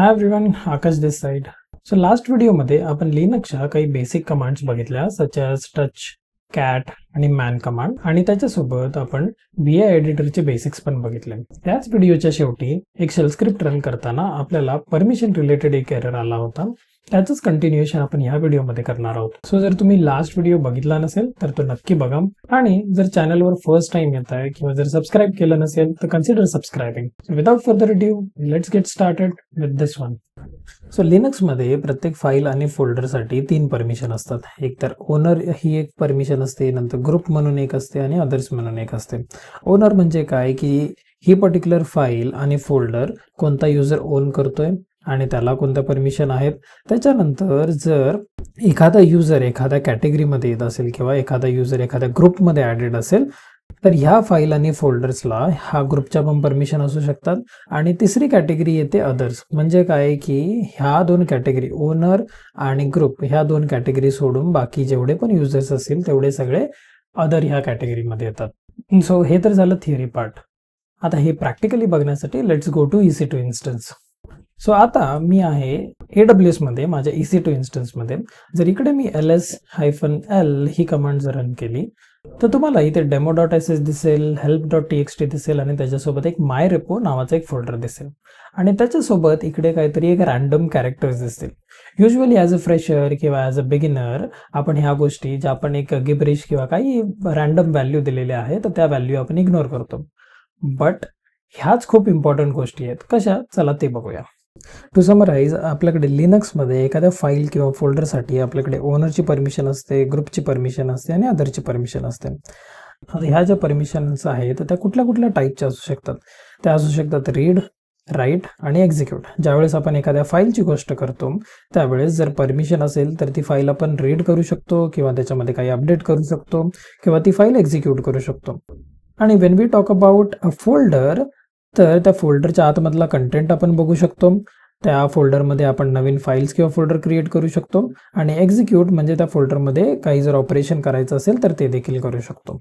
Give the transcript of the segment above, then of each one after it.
Hi everyone, आकाश दिस side. So last व्हिडिओमध्ये आपण लिनक्सच्या काही बेसिक कमांड्स बघितल्या सच एज टच, कॅट आणि मॅन कमांड, आणि त्याच्यासोबत आपण VI एडिटरचे बेसिक्स पण बघितले. त्याच व्हिडिओच्या शेवटी एक शेल स्क्रिप्ट रन करताना आपल्याला परमिशन रिलेटेड एक एरर आला होता. त्याचंच कंटिन्युएशन आपण ह्या व्हिडिओमध्ये करणार आहोत. सो जर तुम्ही लास्ट व्हिडिओ बघितला नसेल तर तो नक्की बघा, आणि जर चॅनलवर फर्स्ट टाइम येत आहे किंवा जर सबस्क्राईब केलं नसेल तर consider सबस्क्रायबिंग. Without further due let's get started with this one. So लिनक्समध्ये प्रत्येक फाईल आणि फोल्डरसाठी 3 परमिशन असतात. एक तर ओनर ही एक परमिशन असते, नंतर ग्रुप म्हणून एक असते आणि अदर्स म्हणून एक असते. ओनर म्हणजे काय की ही पर्टिक्युलर फाईल आणि फोल्डर कोणता युजर ओन करतोय आणि त्याला कोणत्या परमिशन आहेत. त्याच्यानंतर जर एखादा युजर एखाद्या कॅटेगरीमध्ये येत असेल किंवा एखादा युजर एखाद्या ग्रुपमध्ये ॲडेड असेल तर ह्या फाईल आणि फोल्डर्सला ह्या ग्रुपच्या पण परमिशन असू शकतात. आणि तिसरी कॅटेगरी येते अदर्स, म्हणजे काय की ह्या 2 कॅटेगरी ओनर आणि ग्रुप ह्या 2 कॅटेगरी सोडून बाकी जेवढे पण युजर्स असतील तेवढे सगळे अदर ह्या कॅटेगरीमध्ये येतात. सो हे तर झालं थिअरी पार्ट. आता हे प्रॅक्टिकली बघण्यासाठी let's go to EC2 instance. So आता मी आहे AWS मध्ये माझ्या EC2 इन्स्टन्समध्ये. जर इकडे मी ls-l ही कमांड जर रन केली तर तुम्हाला इथे demo.sh दिसेल, help.txt दिसेल आणि त्याच्यासोबत एक myrepo नावाचा एक फोल्डर दिसेल. आणि त्याच्यासोबत इकडे काहीतरी एक रॅन्डम कॅरेक्टर्स दिसतील. युजली ॲज अ फ्रेशर किंवा ॲज अ बिगिनर आपण ह्या गोष्टी ज्या आपण एक गिबरिश किंवा काही रॅन्डम व्हॅल्यू दिलेले आहे तर त्या व्हॅल्यू आपण इग्नोर करतो. बट ह्याच खूप इम्पॉर्टंट गोष्टी आहेत. कशा? चला ते बघूया. टू समराईज, आपल्याकडे लिनक्समध्ये एखाद्या फाईल किंवा फोल्डरसाठी आपल्याकडे ओनरची परमिशन असते, ग्रुपची परमिशन असते आणि अदरची परमिशन असते. ह्या ज्या परमिशन्स आहेत त्या कुठल्या कुठल्या टाईपच्या असू शकतात? त्या असू शकतात रीड, राईट आणि एक्झिक्यूट. ज्यावेळेस आपण एखाद्या फाईलची गोष्ट करतो त्यावेळेस जर परमिशन असेल तर ती फाईल आपण रीड करू शकतो किंवा त्याच्यामध्ये काही अपडेट करू शकतो किंवा ती फाईल एक्झिक्यूट करू शकतो. आणि when we talk about a folder, तर त्या फोल्डरच्या आतमधला कंटेंट आपण बघू शकतो. त्या फोल्डरमध्ये आपण नवीन फाईल्स किंवा फोल्डर क्रिएट करू शकतो. आणि एक्झिक्यूट म्हणजे त्या फोल्डरमध्ये काही जर ऑपरेशन करायचं असेल तर ते देखील करू शकतो.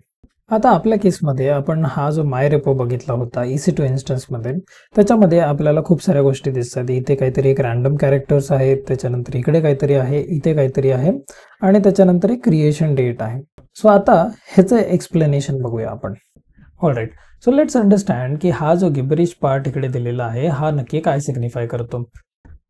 आता आपल्या केसमध्ये आपण हा जो myrepo बघितला होता EC2 इन्स्टन्समध्ये, त्याच्यामध्ये आपल्याला खूप साऱ्या गोष्टी दिसतात. इथे काहीतरी एक रॅन्डम कॅरेक्टर्स आहेत, त्याच्यानंतर इकडे काहीतरी आहे, इथे काहीतरी आहे आणि त्याच्यानंतर एक क्रिएशन डेट आहे. सो आता ह्याचं एक्सप्लेनेशन बघूया आपण. ऑलराईट, सो लेट्स अंडरस्टँड की हा जो गिबरिश पार्ट इकडे दिलेला आहे हा नक्की काय सिग्निफाय करतो.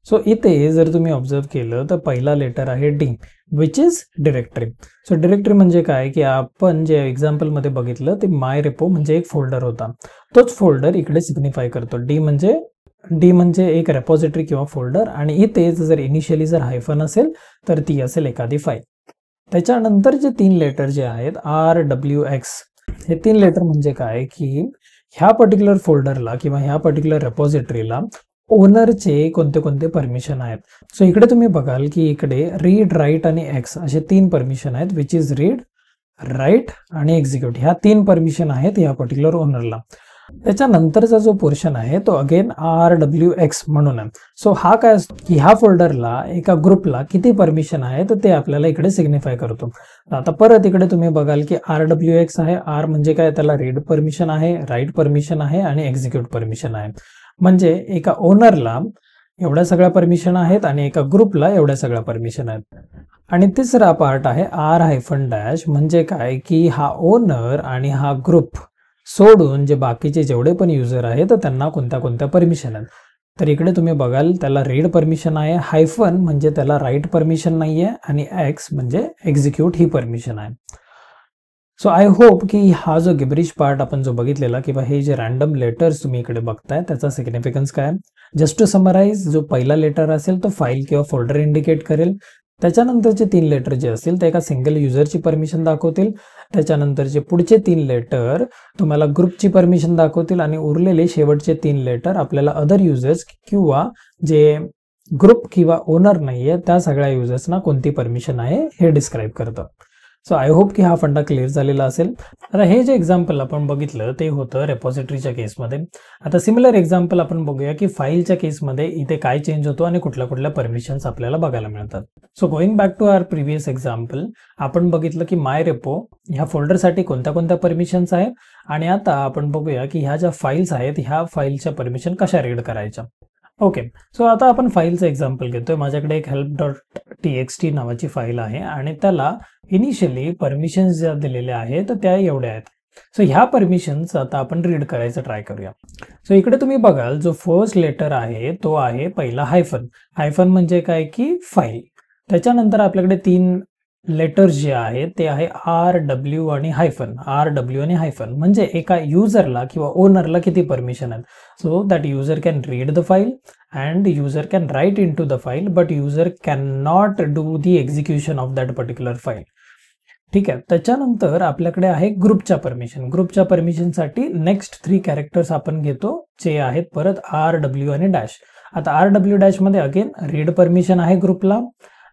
सो इथे जर तुम्ही ऑब्झर्व केलं तर पहिला लेटर आहे D, which is directory. So directory म्हणजे काय की आपण जे एक्झाम्पलमध्ये बघितलं ते myrepo म्हणजे एक फोल्डर होता, तोच फोल्डर इकडे सिग्निफाय करतो. D म्हणजे एक रेपॉझिटरी किंवा फोल्डर, आणि इथे जर इनिशियली जर हायफन असेल तर ती असेल एखादी फाईल. त्याच्यानंतर जे 3 लेटर जे आहेत RWX, हे 3 लेटर म्हणजे काय की ह्या पर्टिक्युलर फोल्डरला किंवा ह्या पर्टिक्युलर रेपॉझिटरीला ओनरचे कोणते कोणते परमिशन आहेत. सो इकडे तुम्ही बघाल की इकडे रीड, राईट आणि एक्स असे 3 परमिशन आहेत, विच इज रीड, राईट आणि एक्झिक्यूट. ह्या 3 परमिशन आहेत या पर्टिक्युलर ओनरला. त्याच्यानंतरचा जो पोर्शन आहे तो अगेन RWX म्हणून आहे. सो हा काय असतो की ह्या फोल्डरला एका ग्रुपला किती परमिशन आहे तर ते आपल्याला इकडे सिग्निफाय करतो. आता परत इकडे तुम्ही बघाल की RWX आहे. R म्हणजे काय, त्याला रीड परमिशन आहे, राईट परमिशन आहे आणि एक्झिक्यूट परमिशन आहे. म्हणजे एका ओनरला एवढ्या सगळ्या परमिशन आहेत आणि एका ग्रुपला एवढ्या सगळ्या परमिशन आहेत. आणि तिसरा पार्ट आहे R-, म्हणजे काय की हा ओनर आणि हा ग्रुप सोडून जे बाकीचे जेवढे पण युजर आहेत तर त्यांना कोणत्या कोणत्या परमिशन आहेत. तर इकडे तुम्ही बघाल त्याला रीड परमिशन आहे, हायफन म्हणजे त्याला राईट परमिशन नाही आहे आणि एक्स म्हणजे एक्झिक्यूट ही परमिशन आहे. सो आय होप की हा जो गिबरिश पार्ट आपण जो बघितलेला किंवा हे जे रॅन्डम लेटर्स तुम्ही इकडे बघताय त्याचा सिग्निफिकन्स काय. जस्ट टू समराईज, जो पहिला लेटर असेल तो फाईल किंवा फोल्डर इंडिकेट करेल. त्याच्यानंतरचे 3 लेटर जे असतील ते एका सिंगल युजरची परमिशन दाखवतील. त्याच्यानंतरचे पुढचे 3 लेटर तुम्हाला ग्रुपची परमिशन दाखवतील आणि उरलेले शेवटचे 3 लेटर आपल्याला अदर युजर्स किंवा जे ग्रुप किंवा ओनर नाहीये त्या सगळ्या युजर्सना कोणती परमिशन आहे हे डिस्क्राईब करतं. सो आय होप की हा फंडा क्लिअर झालेला असेल. आता हे जे एक्झाम्पल आपण बघितलं ते होतं रेपॉझिटरीच्या केसमध्ये. आता सिमिलर एक्झाम्पल आपण बघूया की फाईलच्या केसमध्ये इथे काय चेंज होतो आणि कुठल्या कुठल्या परमिशन्स आपल्याला बघायला मिळतात. So going back to our previous example, आपण बघितलं की myrepo ह्या फोल्डरसाठी कोणत्या कोणत्या परमिशन्स आहेत. आणि आता आपण बघूया की ह्या ज्या फाईल्स आहेत ह्या फाईलच्या परमिशन कशा रीड करायच्या. ओके, सो आता आपण फाईलचं एक्झाम्पल घेतोय. माझ्याकडे एक help.txt नावाची फाईल आहे आणि त्याला इनिशियली परमिशन्स ज्या दिलेल्या आहेत तर त्या एवढ्या आहेत. सो ह्या परमिशन्स आता आपण रीड करायचं ट्राय करूया. सो इकडे तुम्ही बघाल जो फर्स्ट लेटर आहे तो आहे पहिला हायफन. हायफन म्हणजे काय की फाईल. त्याच्यानंतर आपल्याकडे 3 लेटर्स जे आहेत ते आहे RW आणि हायफन. RW आणि हायफन म्हणजे एका युजरला किंवा ओनरला किती परमिशन आहेत. So that user can read the file and user can write in to the file but user can not do the execution of that particular file. ठीक आहे. त्याच्यानंतर आपल्याकडे आहे ग्रुपच्या परमिशन. ग्रुपच्या परमिशनसाठी नेक्स्ट 3 कॅरेक्टर्स आपण घेतो जे आहेत परत RW आणि डॅश. आता RW डॅश मध्ये अगेन रीड परमिशन आहे ग्रुपला,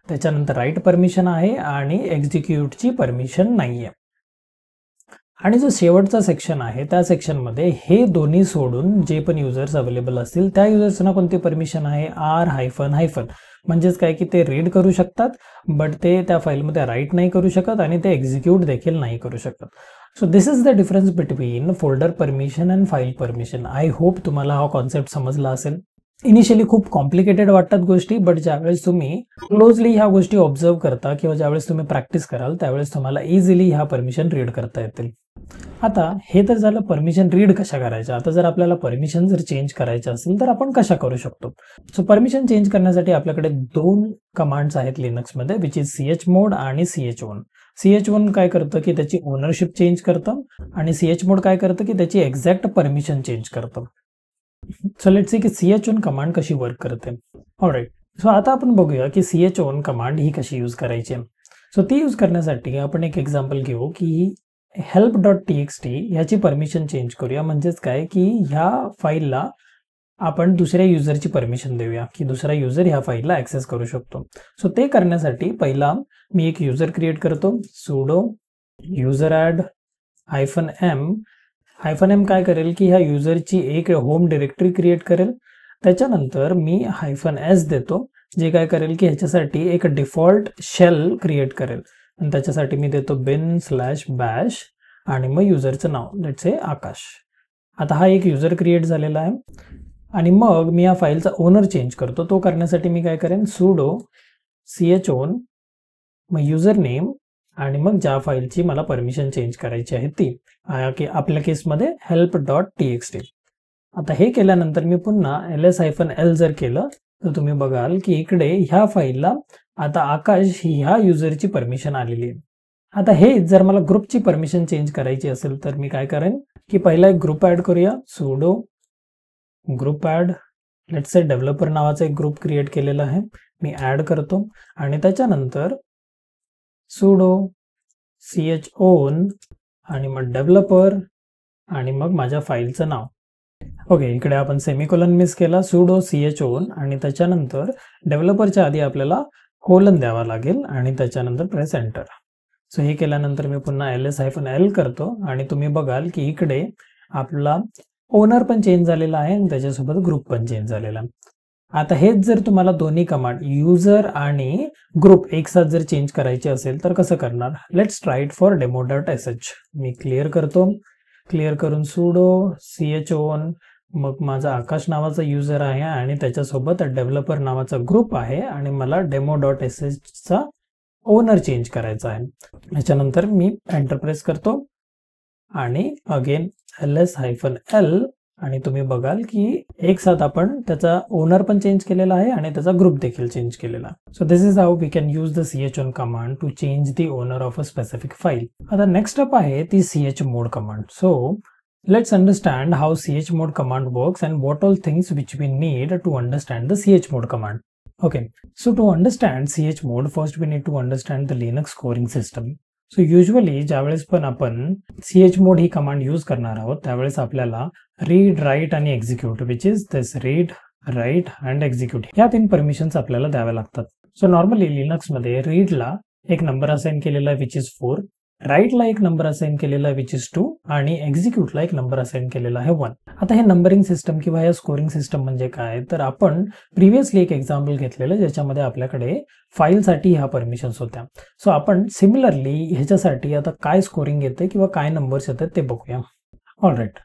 त्याच्यानंतर राईट परमिशन आहे आणि एक्झिक्यूटची परमिशन नाहीये. आणि जो शेवटचा सेक्शन आहे त्या सेक्शनमध्ये हे दोन्ही सोडून जे पण युजर्स अवेलेबल असतील त्या युजर्सना कोणती परमिशन आहे R-हायफन. म्हणजेच काय की ते रीड करू शकतात बट ते त्या फाईलमध्ये राईट नाही करू शकत आणि ते एक्झिक्यूट देखील नाही करू शकत. So this is the difference between folder permission and file permission. I hope तुम्हाला हा कॉन्सेप्ट समजला असेल. इनिशियली खूप कॉम्प्लिकेटेड वाटतात गोष्टी बट ज्यावेळेस तुम्ही क्लोजली ह्या गोष्टी ऑब्झर्व करता किंवा ज्यावेळेस तुम्ही प्रॅक्टिस कराल त्यावेळेस तुम्हाला इझिली ह्या परमिशन रीड करता येतील. आता हे तर झालं परमिशन रीड कशा करायच्या. आता जर आपल्याला परमिशन जर चेंज करायच्या असेल तर आपण कशा करू शकतो. सो परमिशन चेंज करण्यासाठी आपल्याकडे 2 कमांड्स आहेत लिनक्समध्ये विच इज chmod आणि chown. chmod काय करतं की त्याची ओनरशिप चेंज करतं आणि chmod काय करतं की त्याची एक्झॅक्ट परमिशन चेंज करतं. सो लेट्स सी की chown कमांड कशी वर्क करते. ऑलराईट, सो आता आपण बघूया की chown कमांड ही कशी यूज करायची. सो ती यूज करण्यासाठी आपण एक एक्झाम्पल घेऊ की help.txt ह्याची परमिशन चेंज करूया. म्हणजेच काय की ह्या फाईलला आपण दुसऱ्या युजरची परमिशन देऊया की दुसरा युजर ह्या फाईलला ॲक्सेस करू शकतो. सो ते करण्यासाठी पहिला मी एक युजर क्रिएट करतो. sudo user add -m. -m काय करेल की ह्या युजरची एक होम डिरेक्टरी क्रिएट करेल. त्याच्यानंतर मी -s देतो जे काय करेल की ह्याच्यासाठी एक डिफॉल्ट शेल क्रिएट करेल आणि त्याच्यासाठी मी देतो bin/bash आणि मग युजरचं नाव लेट्स से आकाश. आता हा एक युजर क्रिएट झालेला आहे आणि मग मी या फाईलचा ओनर चेंज करतो. तो करण्यासाठी मी काय करेन sudo chown मग युजर नेम आणि मग ज्या फाईलची मला परमिशन चेंज करायची आहे ती की आपल्या केसमध्ये help.txt. आता हे केल्यानंतर मी पुन्हा ls-l जर केलं तर तुम्ही बघाल की इकडे ह्या फाईलला आता आकाश ही ह्या युजरची परमिशन आलेली आहे. आता हे जर मला ग्रुपची परमिशन चेंज करायची असेल तर मी काय करेन की पहिला एक ग्रुप ॲड करूया. sudo group add let's say developer नावाचा एक ग्रुप क्रिएट केलेला आहे मी ॲड करतो आणि त्याच्यानंतर sudo chown आणि मग डेव्हलपर आणि मग माझ्या फाईलचं नाव. ओके, इकडे आपण सेमिकोलन मिस केला. sudo chown आणि त्याच्यानंतर डेव्हलपरच्या आधी आपल्याला कोलन द्यावा लागेल आणि त्याच्यानंतर प्रेस एंटर. सो हे केल्यानंतर मी पुन्हा ls-l करतो आणि तुम्ही बघाल की इकडे आपला ओनर पण चेंज झालेला आहे आणि त्याच्यासोबत ग्रुप पण चेंज झालेला आहे. आता हेच जर तुम्हाला दोन्ही कमांड युजर आणि ग्रुप एक साथ जर चेंज करायचे असेल तर कसं करणार. Let's try it for demo.sh. Me clear करतो. क्लिअर करून sudo chown मग माझा आकाश नावाचा युजर आहे आणि त्याच्यासोबत डेव्हलपर नावाचा ग्रुप आहे आणि मला demo.sh चा ओनर चेंज करायचा आहे. याच्यानंतर मी एंटर प्रेस करतो आणि अगेन ls-l आणि तुम्ही बघाल की एक साथ आपण त्याचा ओनर पण चेंज केलेला आहे आणि त्याचा ग्रुप देखील चेंज केलेला. So this is how we can use the chown command to change the owner of a specific file. आता नेक्स्ट अप आहे ती chmod command. So let's understand how chmod command works and what all things which we need to understand the chmod command. Okay, so to understand chmod, first we need to understand the Linux scoring system. So usually ज्यावेळेस पण आपण chmod ही command use करणार आहोत त्यावेळेस आपल्याला read, write आणि execute which is this read, write and execute ह्या 3 permissions आपल्याला द्याव्या लागतात. सो नॉर्मली लिनक्स मध्ये रीडला एक नंबर असाइन केलेला आहे विच इज 4, राईटला एक नंबर असाइन केलेला आहे विच इज 2 आणि एक्झिक्यूटला एक नंबर असाइन केलेला आहे 1. आता हे नंबरिंग सिस्टम किंवा या स्कोरिंग सिस्टम म्हणजे काय तर आपण प्रिव्हियसली एक एक्झाम्पल घेतलेलं ज्याच्यामध्ये आपल्याकडे फाईलसाठी ह्या परमिशन्स होत्या. सो आपण सिमिलरली ह्याच्यासाठी आता काय स्कोरिंग येते किंवा काय नंबर्स येतात ते बघूया. ऑलराईट,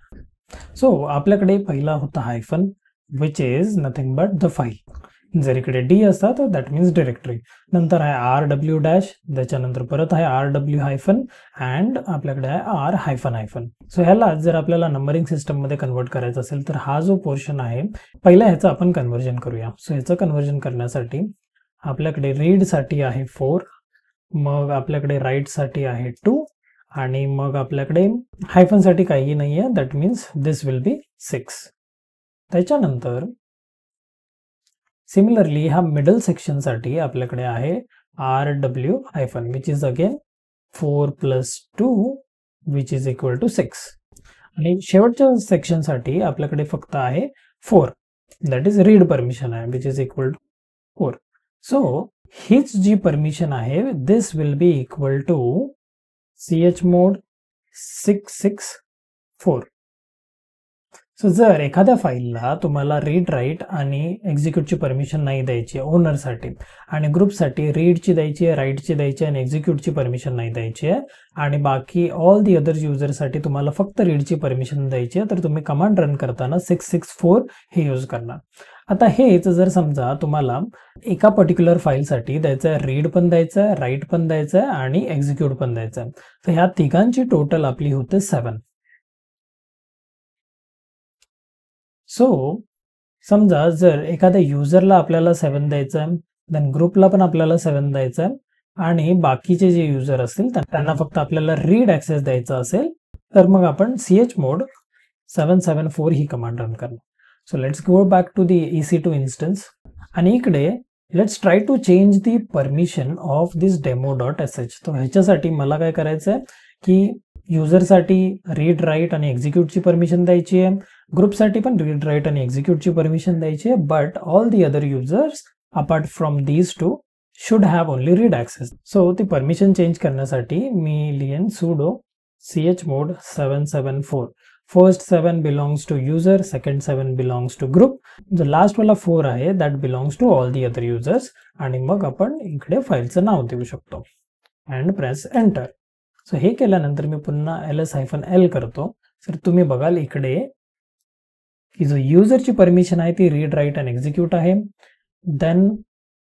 सो आपल्याकडे पहिला होता hyphen, which is nothing but the file. जर इकडे डी असता तर दॅट मीन्स डिरेक्टरी. नंतर आहे आर डब्ल्यू डॅश, त्याच्यानंतर परत आहे आर डब्ल्यू हायफन अँड आपल्याकडे आहे आर हायफन हायफन. सो ह्याला जर आपल्याला नंबरिंग सिस्टम मध्ये कन्वर्ट करायचं असेल तर हा जो पोर्शन आहे पहिला ह्याचं आपण कन्वर्जन करूया. सो ह्याचं कन्वर्जन करण्यासाठी आपल्याकडे रीड साठी आहे 4, मग आपल्याकडे राईट साठी आहे 2 आणि मग आपल्याकडे हायफन साठी काही नाहीये, that means this will be 6. त्याच्यानंतर सिमिलरली ह्या मिडल सेक्शन साठी आपल्याकडे आहे R W hyphen which is again 4 + 2 which is equal to 6. आणि शेवटच्या सेक्शन साठी आपल्याकडे फक्त आहे 4, दॅट इज रीड परमिशन आहे which is equal to 4. So हीच जी परमिशन आहे this will be equal to chmod 664. So जर एखाद्या फाईलला तुम्हाला रीड राईट आणि एक्झिक्यूटची परमिशन नाही द्यायची आहे ओनरसाठी आणि ग्रुपसाठी रीडची द्यायची आहे, राईटची द्यायची आहे आणि एक्झिक्यूटची परमिशन नाही द्यायची आहे आणि बाकी ऑल दी अदर युजरसाठी तुम्हाला फक्त रीडची परमिशन द्यायची आहे, तर तुम्ही कमांड रन करताना 664 हे यूज करणार. आता हेच जर समजा तुम्हाला एका पर्टिक्युलर फाईलसाठी द्यायचं आहे, रीड पण द्यायचं आहे, राईट पण द्यायचं आहे आणि एक्झिक्यूट पण द्यायचं आहे, तर ह्या तिघांची टोटल आपली होते 7. सो समजा जर एखाद्या युजरला आपल्याला 7 द्यायचं आहे, देन ग्रुपला पण आपल्याला 7 द्यायचं आहे आणि बाकीचे जे युजर असतील त्यांना फक्त आपल्याला रीड ऍक्सेस द्यायचा असेल तर मग आपण chmod 774 ही कमांड रन करणार. So let's go back to the EC2 instance आणि इकडे let's try to change the permission of this demo.sh. तर ह्याच्यासाठी मला काय करायचं आहे की युजरसाठी रीड राईट आणि एक्झिक्यूटची परमिशन द्यायची आहे, ग्रुपसाठी पण रीड राईट आणि एक्झिक्यूटची परमिशन द्यायची आहे, but all the other users apart from these two should have only read access. So ती परमिशन चेंज करण्यासाठी मी लिहेन sudo chmod 774. First 7 belongs to user, second 7 belongs to group, जो लास्ट वाला 4 आहे that belongs to all the other users आणि मग आपण इकडे फाईलचं नाव देऊ शकतो अँड प्रेस एंटर. सो हे केल्यानंतर मी पुन्हा ls-l करतो. तर तुम्ही बघाल इकडे की जो युजरची परमिशन आहे ती रीड राईट अँड एक्झिक्यूट आहे, देन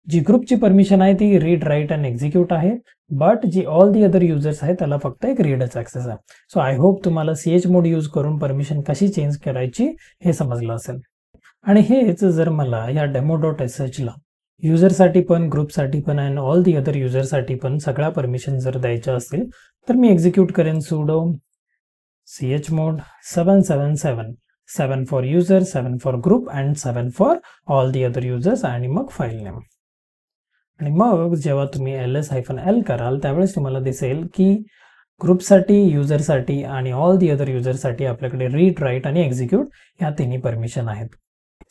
जी ग्रुपची परमिशन आहे ती रीड राईट अँड एक्झिक्यूट आहे, बट जी ऑल दी अदर युजर्स आहे त्याला फक्त एक रीडच ऍक्सेस आहे. सो आय होप तुम्हाला chmod यूज करून परमिशन कशी चेंज करायची हे समजलं असेल. आणि हेच जर मला या demo.sh ला युजरसाठी पण, ग्रुपसाठी पण अँड ऑल दी अदर युजरसाठी पण सगळ्या परमिशन जर द्यायच्या असतील तर मी एक्झिक्यूट करेन sudo chmod 777, 7 for user, 7 for group and 7 for all the other users आणि मग फाईल नेम. आणि मग जेव्हा तुम्ही ls-l कराल त्यावेळेस तुम्हाला दिसेल की ग्रुपसाठी, युजरसाठी आणि ऑल दी अदर युजरसाठी आपल्याकडे रीड राईट आणि एक्झिक्यूट ह्या तिन्ही परमिशन आहेत.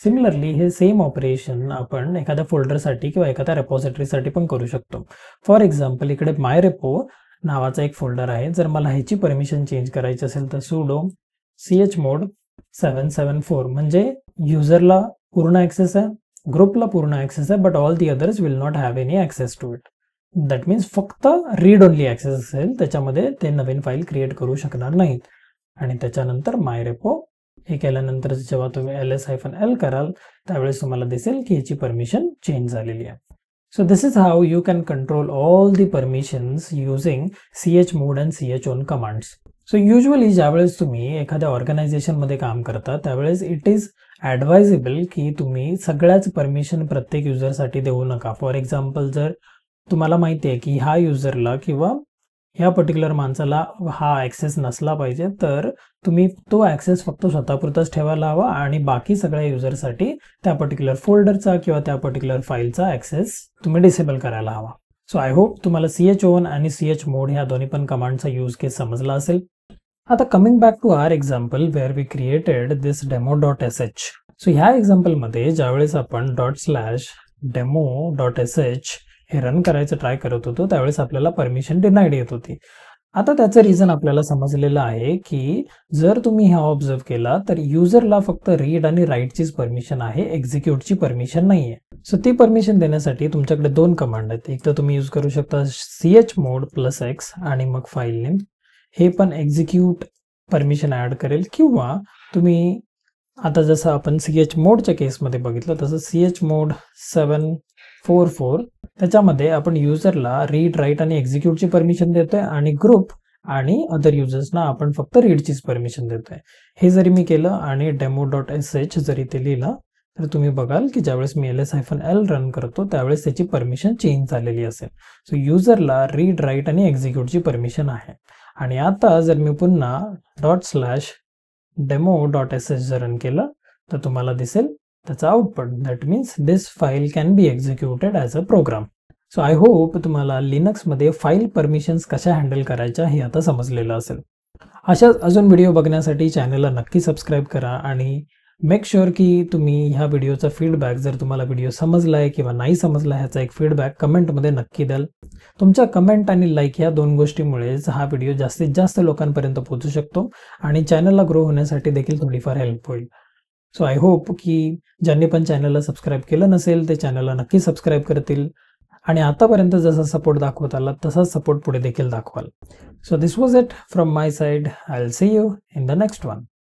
सिमिलरली हे सेम ऑपरेशन आपण एखाद्या फोल्डरसाठी किंवा एखाद्या रेपॉझिटरीसाठी पण करू शकतो. फॉर एक्झाम्पल इकडे MyRepo नावाचा एक फोल्डर आहे, जर मला ह्याची परमिशन चेंज करायची असेल तर sudo chmod 774 म्हणजे युजरला पूर्ण ऍक्सेस आहे, ग्रुपला पूर्ण ऍक्सेस आहे, but all the others will not have any access to it. That means फक्त रीड ओनली ऍक्सेस असेल, त्याच्यामध्ये ते नवीन फाईल क्रिएट करू शकणार नाहीत. आणि त्याच्यानंतर MyRepo हे केल्यानंतर जेव्हा तुम्ही ls-l कराल त्यावेळेस तुम्हाला दिसेल की ह्याची परमिशन चेंज झालेली आहे. So this is how you can control all the permissions using chmod and chown commands. So usually ज्यावेळेस तुम्ही एखाद्या ऑर्गनायझेशन मध्ये काम करता त्यावेळेस इट इज ॲडवायझेबल की तुम्ही सगळ्याच परमिशन प्रत्येक युजरसाठी देऊ नका. फॉर एक्झाम्पल जर तुम्हाला माहिती आहे की ह्या युजरला किंवा ह्या पर्टिक्युलर माणसाला हा ऍक्सेस नसला पाहिजे तर तुम्ही तो ऍक्सेस फक्त स्वतःपुरताच ठेवायला हवा आणि बाकी सगळ्या युजरसाठी त्या पर्टिक्युलर फोल्डरचा किंवा त्या पर्टिक्युलर फाईलचा ऍक्सेस तुम्ही डिसेबल करायला हवा. सो आय होप तुम्हाला chown आणि chmod ह्या दोन्ही पण कमांडचा यूज केस समजला असेल. आता coming back to our example where we created this demo.sh. So ह्या एक्झाम्पल मध्ये ज्यावेळेस आपण ./demo.sh हे रन करायचं ट्राय करत होतो त्यावेळेस आपल्याला परमिशन डिनाईड येत होती. आता त्याचं रिझन आपल्याला समजलेलं आहे की जर तुम्ही हा ऑब्झर्व केला तर युजरला फक्त रीड आणि राईटचीच परमिशन आहे, एक्झिक्यूटची परमिशन नाहीये. सो ती परमिशन देण्यासाठी तुमच्याकडे दोन कमांड आहेत. एक तर तुम्ही यूज करू शकता chmod +x आणि मग फाईल नेम, हे पण एक्झिक्यूट परमिशन ऍड करेल, किंवा तुम्ही आता जसं आपण chmodच्या केसमध्ये बघितलं तसं chmod 744 त्याच्यामध्ये आपण युजरला रीड, राईट आणि एक्झिक्यूटची परमिशन देतोय आणि ग्रुप आणि अदर युजर्सना आपण फक्त रीडचीच परमिशन देतोय. हे जरी मी केलं आणि demo.sh जरी ते लिहिलं तर तुम्ही बघाल की ज्यावेळेस मी ls-l रन करतो त्यावेळेस त्याची परमिशन चेंज झालेली असेल. सो युजरला रीड, राईट आणि एक्झिक्यूटची परमिशन आहे. आणि आता जर मी पुन्हा .demo.sh जर रन केलं तर तुम्हाला दिसेल त्याचा output. That means this file can be executed as a program. So I hope तुम्हाला लिनक्समध्ये फाईल परमिशन्स कशा हँडल करायच्या हे आता समजलेलं असेल. अशाच अजून व्हिडिओ बघण्यासाठी चॅनलला नक्की सबस्क्राईब करा आणि मेक शुअर की तुम्ही ह्या व्हिडिओचा फीडबॅक, जर तुम्हाला व्हिडिओ समजलाय किंवा नाही समजला ह्याचा एक फीडबॅक कमेंटमध्ये नक्की द्याल. तुमच्या कमेंट आणि लाईक ह्या दोन गोष्टीमुळेच हा व्हिडिओ जास्तीत जास्त लोकांपर्यंत पोहोचू शकतो आणि चॅनलला ग्रो होण्यासाठी देखील थोडीफार हेल्प होईल. सो आय होप की ज्यांनी पण चॅनलला सबस्क्राईब केलं नसेल ते चॅनलला नक्की सबस्क्राईब करतील आणि आतापर्यंत जसा सपोर्ट दाखवत आला तसाच सपोर्ट पुढे देखील दाखवाल. So this was it from my side. I will see you in the next one.